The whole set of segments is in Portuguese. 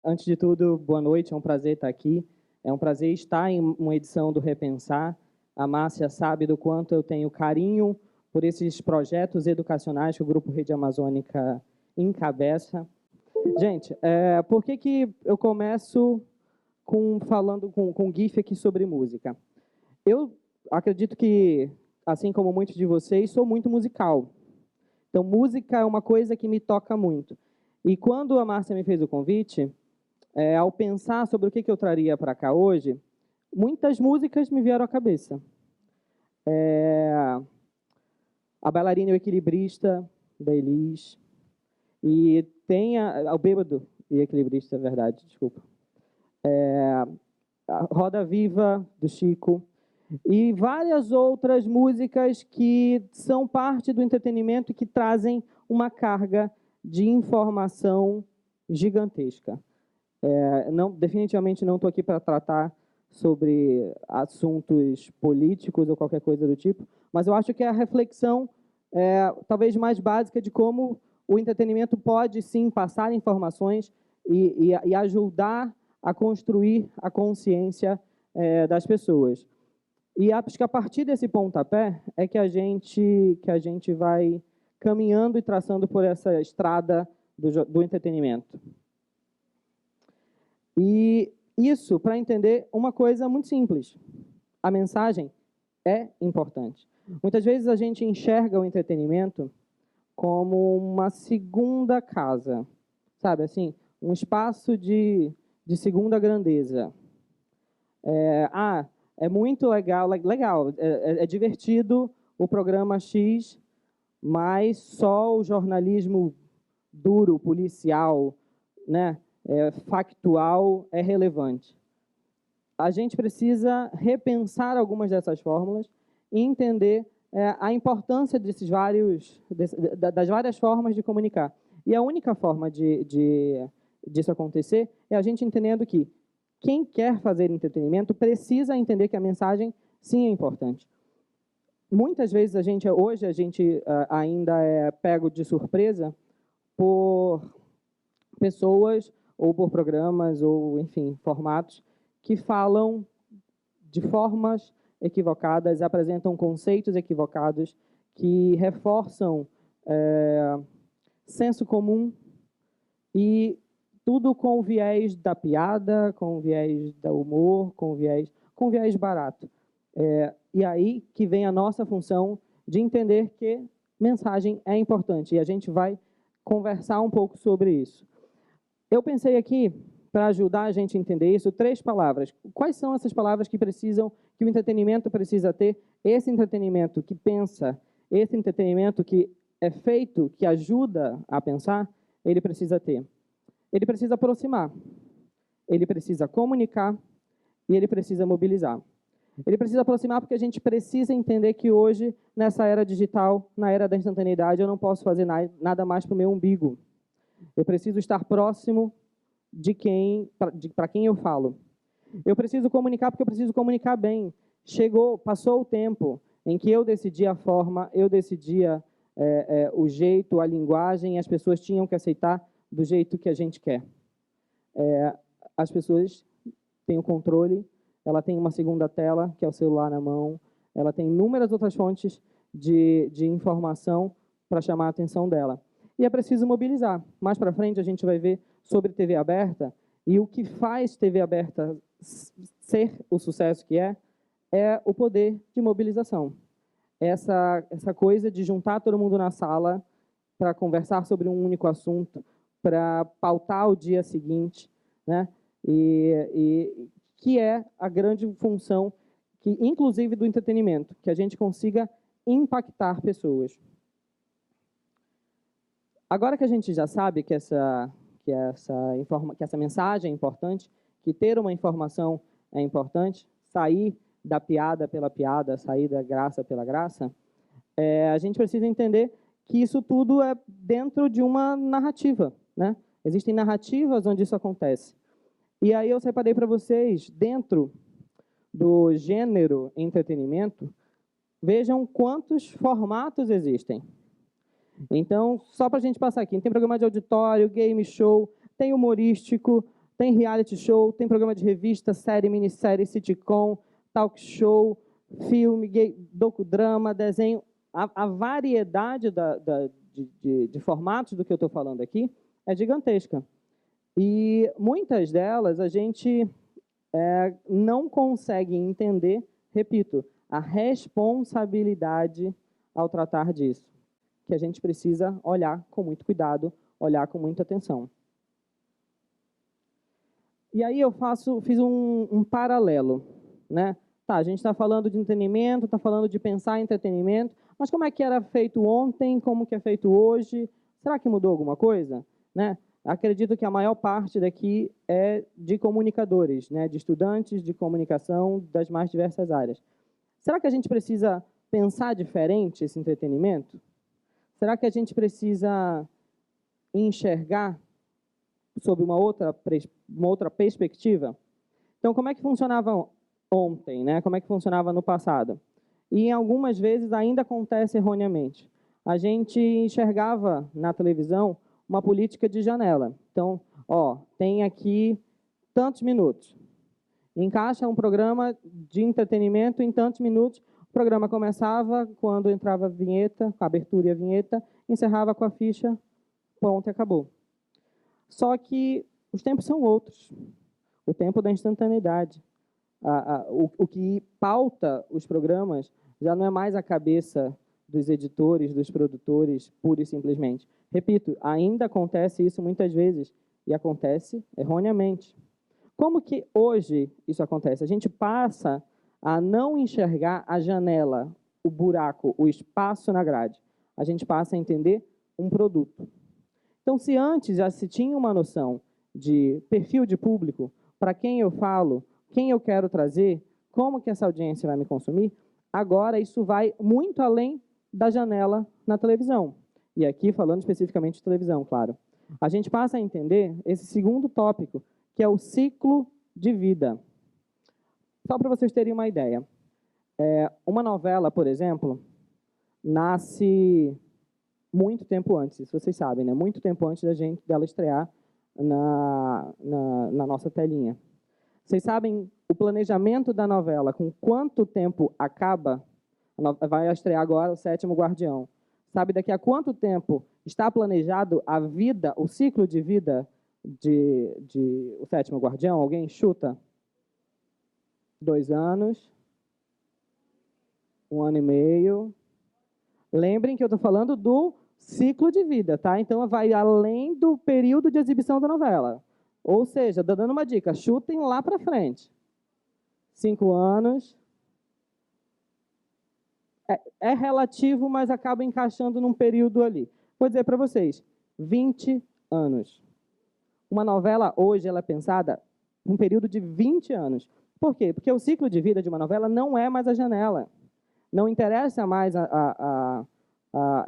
Antes de tudo, boa noite, é um prazer estar aqui. É um prazer estar em uma edição do Repensar. A Márcia sabe do quanto eu tenho carinho por esses projetos educacionais que o Grupo Rede Amazônica encabeça. Gente, por que eu começo falando com GIF aqui sobre música? Eu acredito que, assim como muitos de vocês, sou muito musical. Então, música é uma coisa que me toca muito. E quando a Márcia me fez o convite, ao pensar sobre o que eu traria para cá hoje, muitas músicas me vieram à cabeça. A Bailarina e o Equilibrista, da Elis. E tem o Bêbado e Equilibrista, é verdade, desculpa. A Roda Viva, do Chico. E várias outras músicas que são parte do entretenimento e que trazem uma carga de informação gigantesca. Definitivamente não estou aqui para tratar sobre assuntos políticos ou qualquer coisa do tipo, mas eu acho que é a reflexão talvez mais básica de como o entretenimento pode, sim, passar informações e ajudar a construir a consciência das pessoas. E acho que a partir desse pontapé é que a gente vai caminhando e traçando por essa estrada do entretenimento. E isso para entender uma coisa muito simples. A mensagem é importante. Muitas vezes a gente enxerga o entretenimento como uma segunda casa, sabe, assim, um espaço de segunda grandeza. É muito legal, é divertido o programa X, mas só o jornalismo duro, policial, né, factual é relevante. A gente precisa repensar algumas dessas fórmulas e entender a importância das várias formas de comunicar. E a única forma disso acontecer é a gente entendendo que quem quer fazer entretenimento precisa entender que a mensagem, sim, é importante. Muitas vezes, hoje, a gente ainda é pego de surpresa por pessoas ou por programas ou, enfim, formatos que falam de formas equivocadas, apresentam conceitos equivocados que reforçam senso comum e tudo com o viés da piada, com o viés do humor, com o viés barato. E aí que vem a nossa função de entender que mensagem é importante. E a gente vai conversar um pouco sobre isso. Eu pensei aqui, para ajudar a gente a entender isso, 3 palavras. Quais são essas palavras que o entretenimento precisa ter? Esse entretenimento que pensa, esse entretenimento que é feito, que ajuda a pensar, ele precisa ter. Ele precisa aproximar, ele precisa comunicar e ele precisa mobilizar. Ele precisa aproximar porque a gente precisa entender que hoje, nessa era digital, na era da instantaneidade, eu não posso fazer nada mais para o meu umbigo. Eu preciso estar próximo para quem eu falo. Eu preciso comunicar porque eu preciso comunicar bem. Passou o tempo em que eu decidia a forma, eu decidia o jeito, a linguagem, e as pessoas tinham que aceitar do jeito que a gente quer. As pessoas têm o controle, ela tem uma segunda tela, que é o celular na mão, ela tem inúmeras outras fontes de informação para chamar a atenção dela. E é preciso mobilizar. Mais para frente a gente vai ver sobre TV aberta, e o que faz TV aberta ser o sucesso que é o poder de mobilização. Essa coisa de juntar todo mundo na sala para conversar sobre um único assunto, para pautar o dia seguinte, né? E que é a grande função, inclusive do entretenimento, que a gente consiga impactar pessoas. Agora que a gente já sabe que essa mensagem é importante, que ter uma informação é importante, sair da piada pela piada, sair da graça pela graça, a gente precisa entender que isso tudo é dentro de uma narrativa, né? Existem narrativas onde isso acontece. E aí eu separei para vocês, dentro do gênero entretenimento, vejam quantos formatos existem. Então, só para a gente passar aqui, tem programa de auditório, game show, tem humorístico, tem reality show, tem programa de revista, série, minissérie, sitcom, talk show, filme, docudrama, desenho. A variedade de formatos do que eu estou falando aqui é gigantesca. E muitas delas a gente não consegue entender, repito, a responsabilidade ao tratar disso, que a gente precisa olhar com muito cuidado, olhar com muita atenção. E aí eu fiz um paralelo, né? Tá, a gente está falando de entretenimento, está falando de pensar em entretenimento, mas como é que era feito ontem, como que é feito hoje? Será que mudou alguma coisa? Né? Acredito que a maior parte daqui é de comunicadores, né? De estudantes de comunicação das mais diversas áreas. Será que a gente precisa pensar diferente esse entretenimento? Será que a gente precisa enxergar sob uma outra perspectiva? Então, como é que funcionava ontem, né? Como é que funcionava no passado? E algumas vezes ainda acontece erroneamente. A gente enxergava na televisão uma política de janela. Então, tem aqui tantos minutos. Encaixa um programa de entretenimento em tantos minutos. O programa começava quando entrava a vinheta, a abertura e a vinheta, encerrava com a ficha, pronto, e acabou. Só que os tempos são outros. O tempo da instantaneidade. O que pauta os programas já não é mais a cabeça dos editores, dos produtores, pura e simplesmente. Repito, ainda acontece isso muitas vezes, e acontece erroneamente. Como que hoje isso acontece? A gente passa a não enxergar a janela, o buraco, o espaço na grade. A gente passa a entender um produto. Então, se antes já se tinha uma noção de perfil de público, para quem eu falo, quem eu quero trazer, como que essa audiência vai me consumir, agora isso vai muito além da janela na televisão. E aqui falando especificamente de televisão, claro. A gente passa a entender esse segundo tópico, que é o ciclo de vida. Só para vocês terem uma ideia. Uma novela, por exemplo, nasce muito tempo antes, se vocês sabem, né? Muito tempo antes dela estrear na nossa telinha. Vocês sabem o planejamento da novela, com quanto tempo acaba? Vai estrear agora o Sétimo Guardião. Sabe daqui a quanto tempo está planejado a vida, o ciclo de vida de o Sétimo Guardião? Alguém chuta? 2 anos? 1 ano e meio? Lembrem que eu estou falando do ciclo de vida, tá? Então, vai além do período de exibição da novela. Ou seja, estou dando uma dica, chutem lá para frente. 5 anos. É relativo, mas acaba encaixando num período ali. Vou dizer para vocês, 20 anos. Uma novela hoje ela é pensada num período de 20 anos. Por quê? Porque o ciclo de vida de uma novela não é mais a janela. Não interessa mais a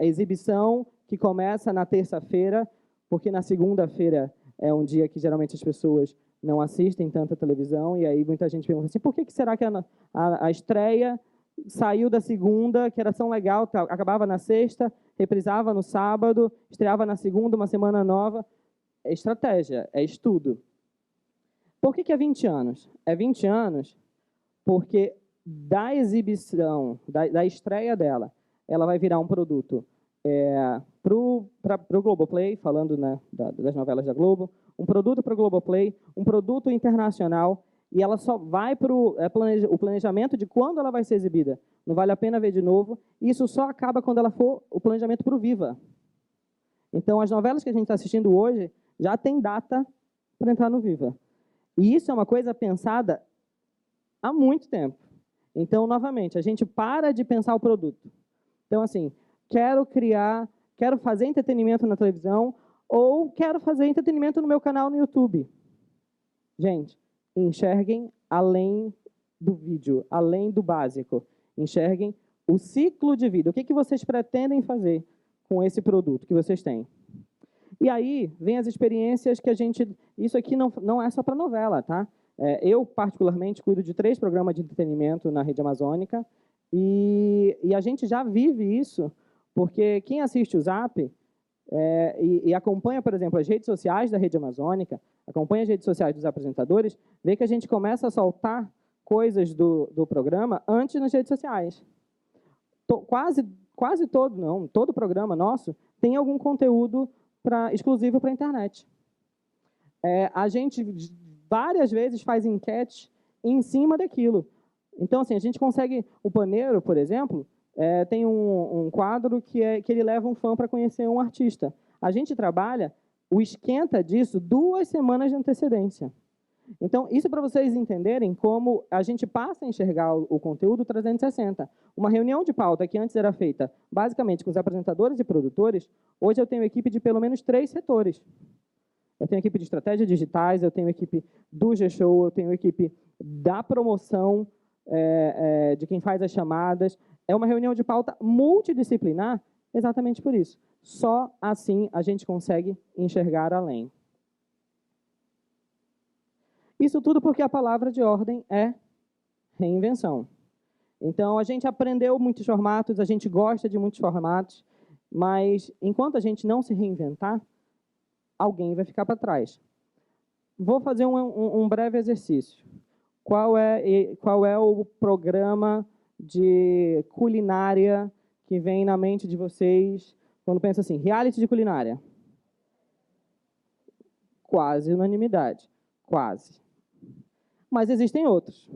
exibição que começa na terça-feira, porque na segunda-feira é um dia que geralmente as pessoas não assistem tanta televisão, e aí muita gente pergunta assim, por que será que a estreia saiu da segunda, que era tão legal, acabava na sexta, reprisava no sábado, estreava na segunda, uma semana nova? É estratégia, é estudo. Por que é 20 anos? É 20 anos porque da exibição, da estreia dela, ela vai virar um produto para o Globoplay, falando, né, das novelas da Globo, um produto para o Globoplay, um produto internacional, e ela só vai para o planejamento de quando ela vai ser exibida. Não vale a pena ver de novo. Isso só acaba quando ela for o planejamento para o Viva. Então, as novelas que a gente está assistindo hoje já tem data para entrar no Viva. E isso é uma coisa pensada há muito tempo. Então, novamente, a gente para de pensar o produto. Então, assim, quero fazer entretenimento na televisão ou quero fazer entretenimento no meu canal no YouTube. Gente, enxerguem além do vídeo, além do básico. Enxerguem o ciclo de vida. O que vocês pretendem fazer com esse produto que vocês têm? E aí, vem as experiências que a gente... Isso aqui não é só para novela, tá? Eu, particularmente, cuido de 3 programas de entretenimento na Rede Amazônica e a gente já vive isso Porque quem assiste o Zap e acompanha, por exemplo, as redes sociais da Rede Amazônica, acompanha as redes sociais dos apresentadores, vê que a gente começa a soltar coisas do programa antes nas redes sociais. Quase todo, não, todo programa nosso tem algum conteúdo exclusivo para a internet. A gente várias vezes faz enquete em cima daquilo. Então, assim, a gente consegue... O Paneiro, por exemplo, tem um quadro que ele leva um fã para conhecer um artista. A gente trabalha o esquenta disso 2 semanas de antecedência. Então, isso para vocês entenderem como a gente passa a enxergar o conteúdo 360. Uma reunião de pauta que antes era feita basicamente com os apresentadores e produtores, hoje eu tenho equipe de pelo menos 3 setores. Eu tenho equipe de estratégias digitais, eu tenho equipe do G-Show, eu tenho equipe da promoção, de quem faz as chamadas. É uma reunião de pauta multidisciplinar exatamente por isso. Só assim a gente consegue enxergar além. Isso tudo porque a palavra de ordem é reinvenção. Então, a gente aprendeu muitos formatos, a gente gosta de muitos formatos, mas enquanto a gente não se reinventar, alguém vai ficar para trás. Vou fazer um breve exercício. Qual é o programa de culinária que vem na mente de vocês quando pensa assim, reality de culinária? Quase unanimidade. Quase. Mas existem outros.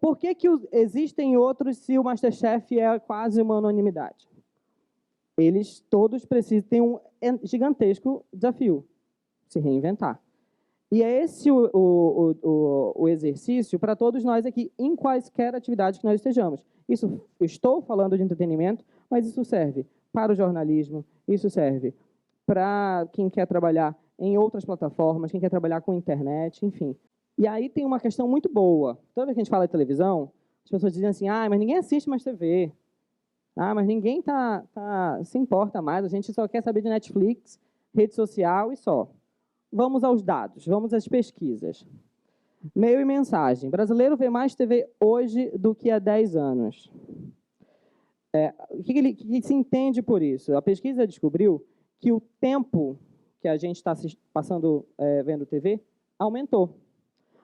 Por que existem outros se o MasterChef é quase uma unanimidade? Eles todos precisam ter um gigantesco desafio, se reinventar. E é esse o exercício para todos nós aqui, em quaisquer atividades que nós estejamos. Isso, eu estou falando de entretenimento, mas isso serve para o jornalismo, isso serve para quem quer trabalhar em outras plataformas, quem quer trabalhar com internet, enfim. E aí tem uma questão muito boa. Toda vez que a gente fala de televisão, as pessoas dizem assim, mas ninguém assiste mais TV. Mas ninguém se importa mais, a gente só quer saber de Netflix, rede social e só. Vamos aos dados, vamos às pesquisas. Meio e mensagem. Brasileiro vê mais TV hoje do que há 10 anos. O que se entende por isso? A pesquisa descobriu que o tempo que a gente está passando vendo TV aumentou.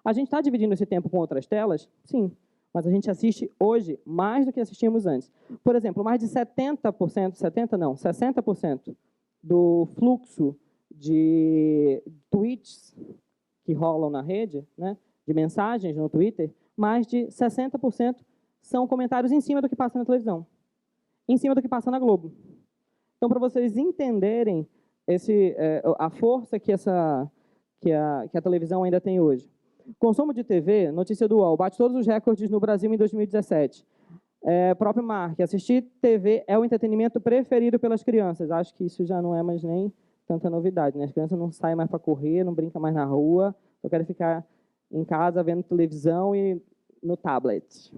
A gente está dividindo esse tempo com outras telas? Sim. Mas a gente assiste hoje mais do que assistíamos antes. Por exemplo, mais de 60% do fluxo de tweets que rolam na rede, né, de mensagens no Twitter, mais de 60% são comentários em cima do que passa na televisão, em cima do que passa na Globo. Então, para vocês entenderem a força que a televisão ainda tem hoje. Consumo de TV, notícia do UOL, bate todos os recordes no Brasil em 2017. Próprio Mark, assistir TV é o entretenimento preferido pelas crianças. Acho que isso já não é mais nem tanta novidade, né? As crianças não saem mais para correr, não brincam mais na rua, só querem ficar em casa vendo televisão e no tablet.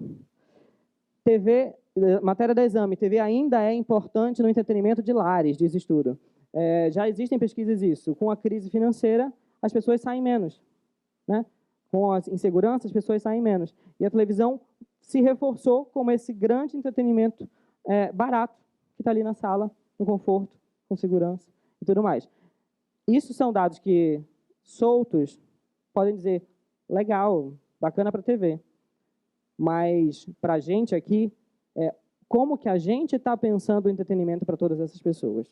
TV, matéria da Exame, TV ainda é importante no entretenimento de lares, diz estudo. Já existem pesquisas isso. Com a crise financeira, as pessoas saem menos, né? Com a insegurança, as pessoas saem menos. E a televisão se reforçou como esse grande entretenimento barato, que está ali na sala, no conforto, com segurança e tudo mais. Isso são dados que, soltos, podem dizer, legal, bacana para a TV. Mas, para a gente aqui, como que a gente está pensando o entretenimento para todas essas pessoas?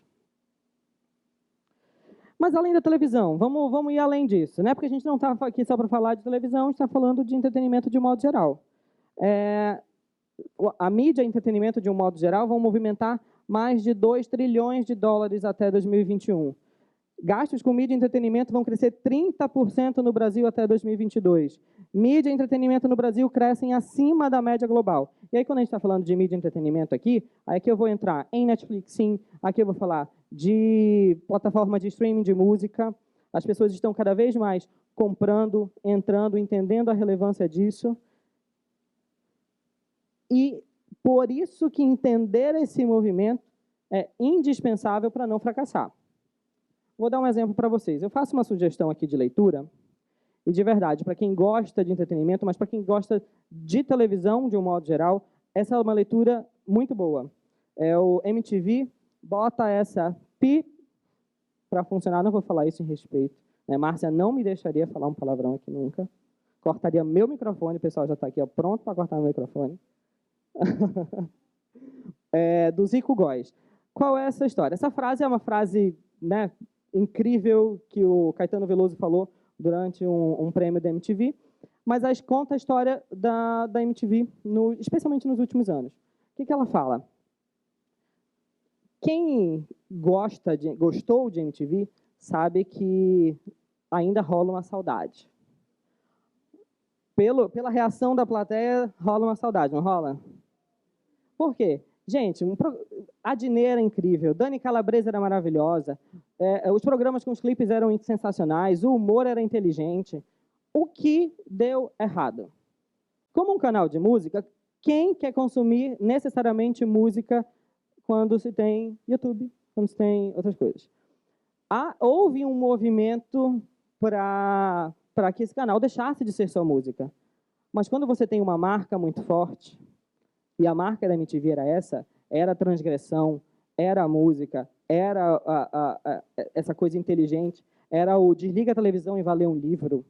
Mas além da televisão, vamos ir além disso, né? Porque a gente não está aqui só para falar de televisão, a gente está falando de entretenimento de um modo geral. A mídia e entretenimento de um modo geral vão movimentar mais de 2 trilhões de dólares até 2021. Gastos com mídia e entretenimento vão crescer 30% no Brasil até 2022. Mídia e entretenimento no Brasil crescem acima da média global. E aí, quando a gente está falando de mídia e entretenimento aqui eu vou entrar em Netflix, sim. Aqui eu vou falar de plataforma de streaming de música. As pessoas estão cada vez mais comprando, entrando, entendendo a relevância disso. E por isso que entender esse movimento é indispensável para não fracassar. Vou dar um exemplo para vocês. Eu faço uma sugestão aqui de leitura, e de verdade, para quem gosta de entretenimento, mas para quem gosta de televisão, de um modo geral, essa é uma leitura muito boa. O MTV bota essa pi para funcionar, não vou falar isso em respeito, né? Márcia não me deixaria falar um palavrão aqui nunca. Cortaria meu microfone, o pessoal já está aqui ó, pronto para cortar meu microfone. Do Zico Góes. Qual é essa história? Essa frase é uma frase, né, incrível que o Caetano Veloso falou durante um prêmio da MTV, mas conta a história da MTV, especialmente nos últimos anos. O que ela fala? Quem gostou de MTV sabe que ainda rola uma saudade. Pela reação da plateia, rola uma saudade, não rola? Por quê? Gente, a Dinê era incrível, Dani Calabresa era maravilhosa, os programas com os clipes eram sensacionais, o humor era inteligente. O que deu errado? Como um canal de música, quem quer consumir necessariamente música quando se tem YouTube, quando se tem outras coisas? Houve um movimento para que esse canal deixasse de ser só música. Mas quando você tem uma marca muito forte, e a marca da MTV era a transgressão, era a música, era essa coisa inteligente, era o desliga a televisão e vá ler um livro,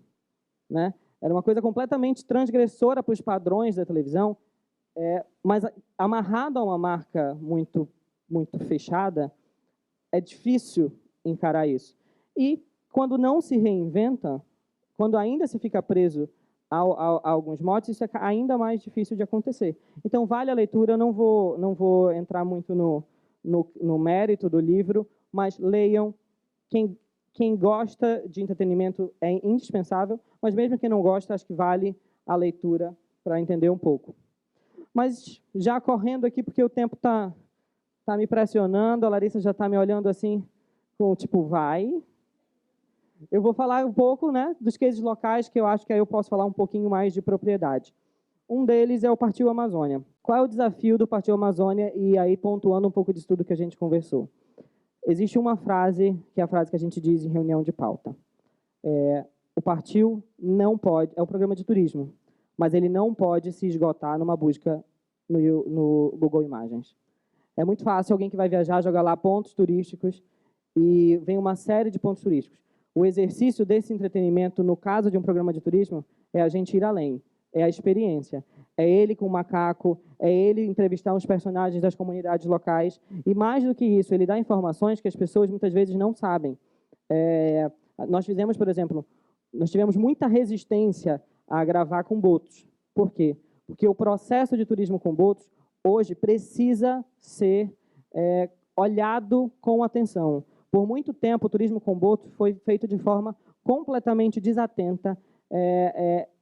né? Era uma coisa completamente transgressora para os padrões da televisão, mas amarrado a uma marca muito, muito fechada, é difícil encarar isso. E quando não se reinventa, quando ainda se fica preso a alguns motes, isso é ainda mais difícil de acontecer. Então, vale a leitura, eu não vou entrar muito no mérito do livro, mas leiam. Quem gosta de entretenimento é indispensável, mas mesmo quem não gosta, acho que vale a leitura para entender um pouco. Mas já correndo aqui, porque o tempo está me pressionando, a Larissa já está me olhando assim, com tipo, vai. Eu vou falar um pouco, né, dos cases locais, que eu acho que aí eu posso falar um pouquinho mais de propriedade. Um deles é o Partiu Amazônia. Qual é o desafio do Partiu Amazônia? E aí, pontuando um pouco disso tudo que a gente conversou. Existe uma frase, que é a frase que a gente diz em reunião de pauta. O Partiu não pode, é um programa de turismo, mas ele não pode se esgotar numa busca no Google Imagens. É muito fácil alguém que vai viajar jogar lá pontos turísticos e vem uma série de pontos turísticos. O exercício desse entretenimento, no caso de um programa de turismo, é a gente ir além, é a experiência. É ele com o macaco, é ele entrevistar os personagens das comunidades locais, e mais do que isso, ele dá informações que as pessoas muitas vezes não sabem. Nós fizemos, por exemplo, nós tivemos muita resistência a gravar com botos. Por quê? Porque o processo de turismo com botos, hoje, precisa ser olhado com atenção. Por muito tempo, o turismo com botos foi feito de forma completamente desatenta,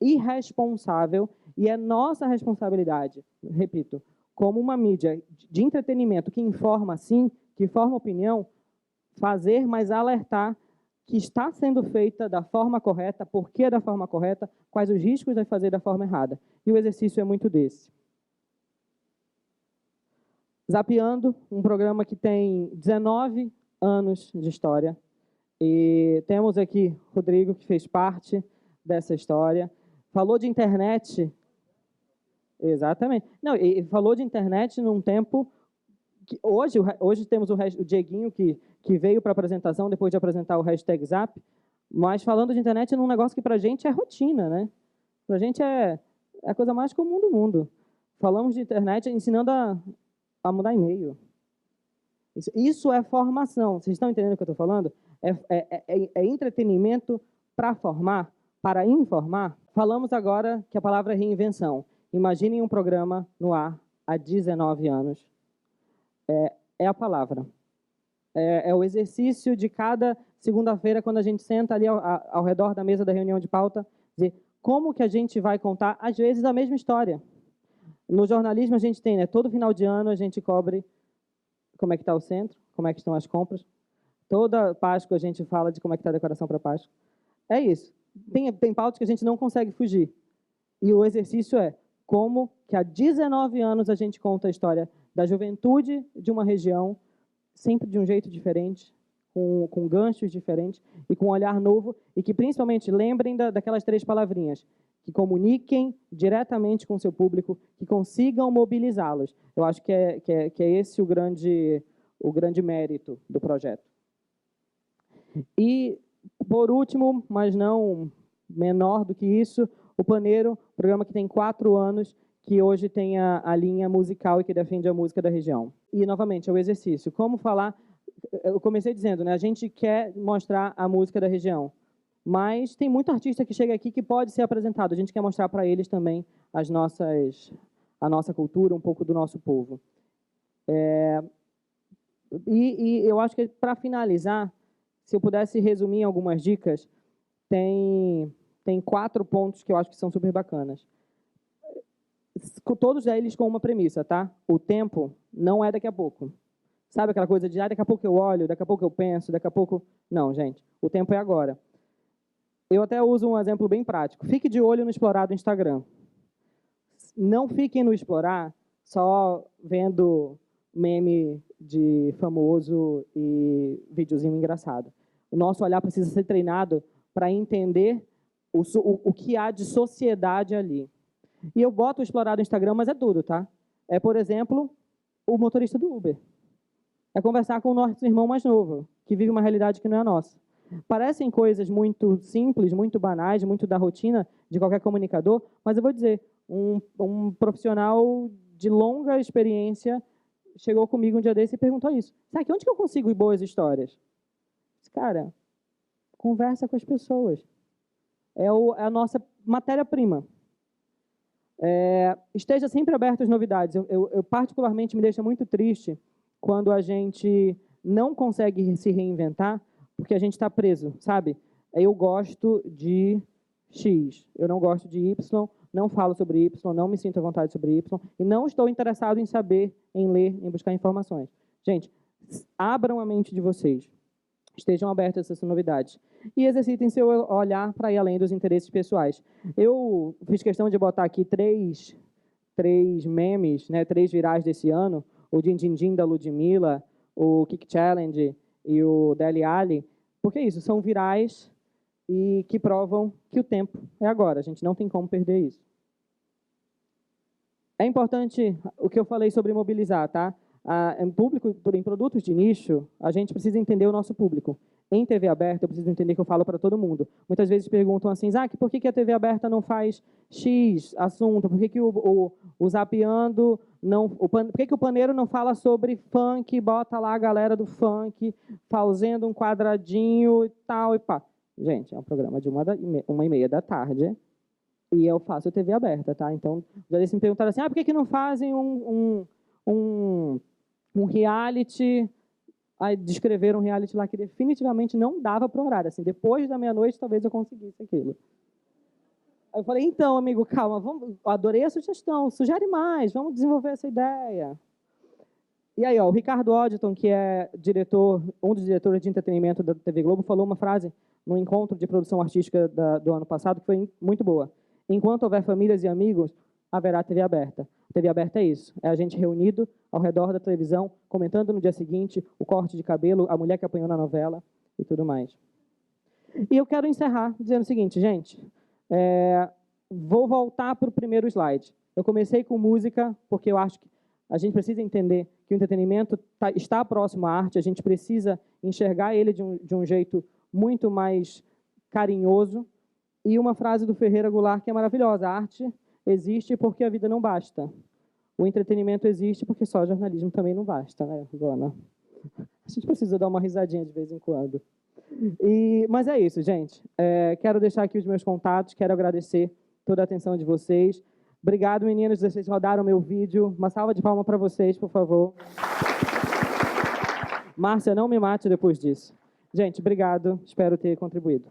irresponsável, e é nossa responsabilidade, repito, como uma mídia de entretenimento que informa, sim, que forma opinião, fazer, mas alertar que está sendo feita da forma correta, por que da forma correta, quais os riscos de fazer da forma errada. E o exercício é muito desse. Zapeando, um programa que tem 19 anos de história. E temos aqui Rodrigo, que fez parte dessa história. Falou de internet. Exatamente. Não, e falou de internet num tempo que hoje temos o Dieguinho, que veio para a apresentação depois de apresentar o hashtag Zap, mas falando de internet num negócio que para a gente é rotina, né? Para a gente é a coisa mais comum do mundo. Falamos de internet ensinando a mudar e-mail. Isso é formação. Vocês estão entendendo o que eu estou falando? É entretenimento para formar, para informar. Falamos agora que a palavra é reinvenção. Imaginem um programa no ar há 19 anos. É a palavra. É o exercício de cada segunda-feira, quando a gente senta ali ao redor da mesa da reunião de pauta, dizer como que a gente vai contar, às vezes, a mesma história. No jornalismo, a gente tem, né, todo final de ano, a gente cobre como é que está o centro, como é que estão as compras. Toda Páscoa a gente fala de como é que está a decoração para Páscoa. É isso. Tem pautas que a gente não consegue fugir. E o exercício é como que há 19 anos a gente conta a história da juventude de uma região, sempre de um jeito diferente, com ganchos diferentes e com um olhar novo, e que principalmente lembrem daquelas 3 palavrinhas, que comuniquem diretamente com o seu público, que consigam mobilizá-los. Eu acho que é esse o grande mérito do projeto. E, por último, mas não menor do que isso, o Paneiro, programa que tem 4 anos, que hoje tem a linha musical e que defende a música da região. E, novamente, é o exercício. Como falar... Eu comecei dizendo, né? A gente quer mostrar a música da região, mas tem muito artista que chega aqui que pode ser apresentado. A gente quer mostrar para eles também a nossa cultura, um pouco do nosso povo. E eu acho que, para finalizar, se eu pudesse resumir em algumas dicas, tem 4 pontos que eu acho que são super bacanas. Todos eles com uma premissa, tá? O tempo não é daqui a pouco. Sabe aquela coisa de, daqui a pouco eu olho, daqui a pouco eu penso, daqui a pouco... Não, gente, o tempo é agora. Eu até uso um exemplo bem prático. Fique de olho no Explorar do Instagram. Não fiquem no Explorar só vendo meme de famoso e videozinho engraçado. O nosso olhar precisa ser treinado para entender o que há de sociedade ali. E eu boto o Explorar do Instagram, mas é tudo, tá? É, por exemplo, o motorista do Uber. É conversar com o nosso irmão mais novo, que vive uma realidade que não é a nossa. Parecem coisas muito simples, muito banais, muito da rotina de qualquer comunicador, mas eu vou dizer, um profissional de longa experiência chegou comigo um dia desse e perguntou isso. Sabe, onde que eu consigo boas histórias? Cara, conversa com as pessoas. É a nossa matéria-prima. Esteja sempre aberto às novidades. Eu particularmente me deixa muito triste quando a gente não consegue se reinventar porque a gente está preso, sabe? Eu gosto de X, eu não gosto de Y, não falo sobre Y, não me sinto à vontade sobre Y e não estou interessado em saber, em ler, em buscar informações. Gente, abram a mente de vocês. Estejam abertos a essas novidades. E exercitem seu olhar para ir além dos interesses pessoais. Eu fiz questão de botar aqui três memes, né, 3 virais desse ano, o Din Din Din da Ludmilla, o Kick Challenge e o Dele Alli, porque isso, são virais e que provam que o tempo é agora, a gente não tem como perder isso. É importante o que eu falei sobre mobilizar, tá? Em produtos de nicho, a gente precisa entender o nosso público. Em TV aberta, eu preciso entender que eu falo para todo mundo. Muitas vezes perguntam assim, Zac, por que a TV aberta não faz X assunto? Por que o Zapeando não... Por que o Paneiro não fala sobre funk, bota lá a galera do funk, fazendo um quadradinho e tal, e pá. Gente, é um programa de 1h30 da tarde e eu faço TV aberta, tá? Então, já me perguntaram assim, por que não fazem um reality... Aí descreveram um reality lá que definitivamente não dava para o horário. Assim, depois da meia-noite, talvez eu conseguisse aquilo. Aí eu falei, então, amigo, calma, adorei a sugestão, sugere mais, vamos desenvolver essa ideia. E aí, o Ricardo Odditon, que é um dos diretores de entretenimento da TV Globo, falou uma frase no encontro de produção artística do ano passado, que foi muito boa. Enquanto houver famílias e amigos, haverá TV aberta. TV aberta é isso, é a gente reunido ao redor da televisão, comentando no dia seguinte o corte de cabelo, a mulher que apanhou na novela e tudo mais. E eu quero encerrar dizendo o seguinte, gente, vou voltar para o primeiro slide. Eu comecei com música, porque eu acho que a gente precisa entender que o entretenimento está próximo à arte, a gente precisa enxergar ele de um jeito muito mais carinhoso. E uma frase do Ferreira Goulart que é maravilhosa, a arte existe porque a vida não basta. O entretenimento existe porque só o jornalismo também não basta, né, Luana? A gente precisa dar uma risadinha de vez em quando. Mas é isso, gente. Quero deixar aqui os meus contatos, quero agradecer toda a atenção de vocês. Obrigado, meninos, vocês rodaram meu vídeo. Uma salva de palmas para vocês, por favor. Márcia, não me mate depois disso. Gente, obrigado. Espero ter contribuído.